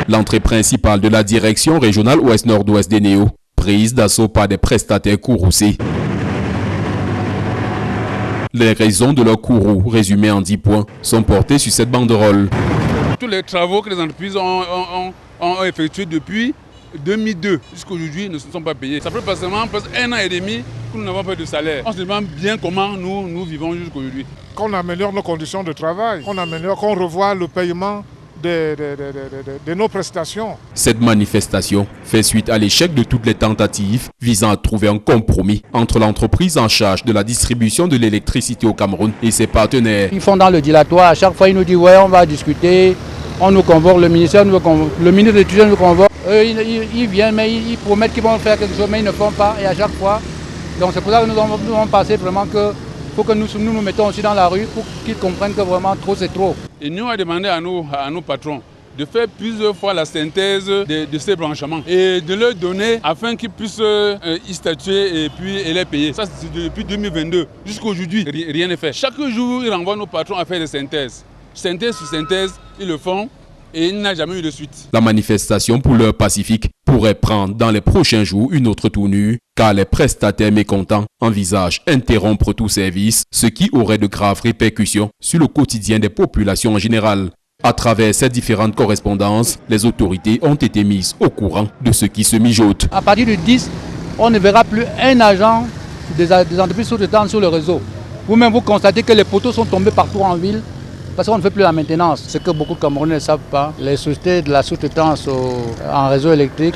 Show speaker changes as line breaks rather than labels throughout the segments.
L'entrée principale de la direction régionale ouest-nord-ouest des Néo, prise d'assaut par des prestataires courroucés. Les raisons de leur courroux, résumées en 10 points, sont portées sur cette banderole.
Tous les travaux que les entreprises ont effectués depuis 2002 jusqu'à aujourd'hui ne se sont pas payés. Ça fait pratiquement presque 1 an et demi que nous n'avons pas de salaire. On se demande bien comment nous vivons jusqu'à aujourd'hui.
Qu'on améliore nos conditions de travail, qu'on revoie le paiement de nos prestations.
Cette manifestation fait suite à l'échec de toutes les tentatives visant à trouver un compromis entre l'entreprise en charge de la distribution de l'électricité au Cameroun et ses partenaires.
Ils font dans le dilatoire. À chaque fois, ils nous disent ouais, on va discuter. On nous convoque, le ministère nous convoque, le ministre de l'Éducation nous convoque. Eux, ils viennent, mais ils promettent qu'ils vont faire quelque chose, mais ils ne font pas. Et à chaque fois, donc c'est pour ça que nous avons passé vraiment que faut que nous mettons aussi dans la rue pour qu'ils comprennent que vraiment trop c'est trop.
Et nous avons demandé à nos patrons de faire plusieurs fois la synthèse de ces branchements et de leur donner afin qu'ils puissent y statuer et les payer. Ça, c'est depuis 2022 jusqu'à aujourd'hui, rien n'est fait. Chaque jour, ils renvoient nos patrons à faire des synthèses. Synthèse sur synthèse, ils le font et il n'a jamais eu de suite.
La manifestation pour l'heure pacifique pourrait prendre dans les prochains jours une autre tournure, car les prestataires mécontents envisagent interrompre tout service, ce qui aurait de graves répercussions sur le quotidien des populations en général. À travers ces différentes correspondances, les autorités ont été mises au courant de ce qui se mijote.
À partir du 10, on ne verra plus un agent des entreprises sous-traitantes sur le réseau. Vous-même, vous constatez que les poteaux sont tombés partout en ville parce qu'on ne fait plus la maintenance. Ce que beaucoup de Camerounais ne savent pas, les sociétés de la sous-traitance en réseau électrique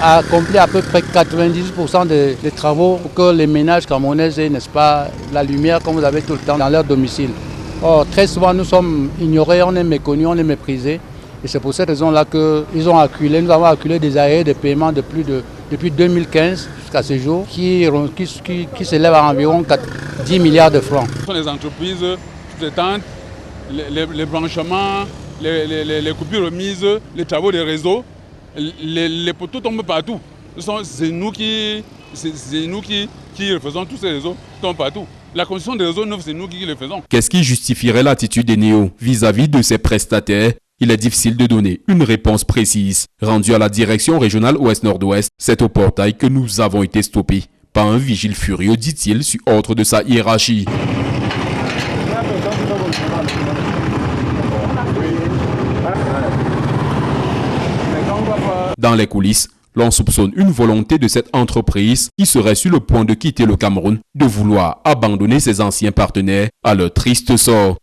accomplit à peu près 98% des travaux pour que les ménages camerounais aient, n'est-ce pas, la lumière comme vous avez tout le temps dans leur domicile. Or, très souvent, nous sommes ignorés, on est méconnus, on est méprisés. Et c'est pour cette raison-là qu'ils ont acculé, nous avons acculé des arrêts de paiement depuis 2015 jusqu'à ce jour qui s'élèvent à environ 10 milliards de francs.
Ce sont les entreprises sous-traitantes, les branchements, les coupures remises, les travaux des réseaux, les poteaux tombent partout. C'est nous qui refaisons tous ces réseaux, tombent partout. La construction des réseaux neufs, c'est nous qui les faisons.
Qu'est-ce qui justifierait l'attitude des Néo vis-à-vis de ces prestataires? Il est difficile de donner une réponse précise. Rendu à la direction régionale ouest-nord-ouest, c'est au portail que nous avons été stoppés par un vigile furieux, dit-il, sur ordre de sa hiérarchie. Dans les coulisses, l'on soupçonne une volonté de cette entreprise qui serait sur le point de quitter le Cameroun, de vouloir abandonner ses anciens partenaires à leur triste sort.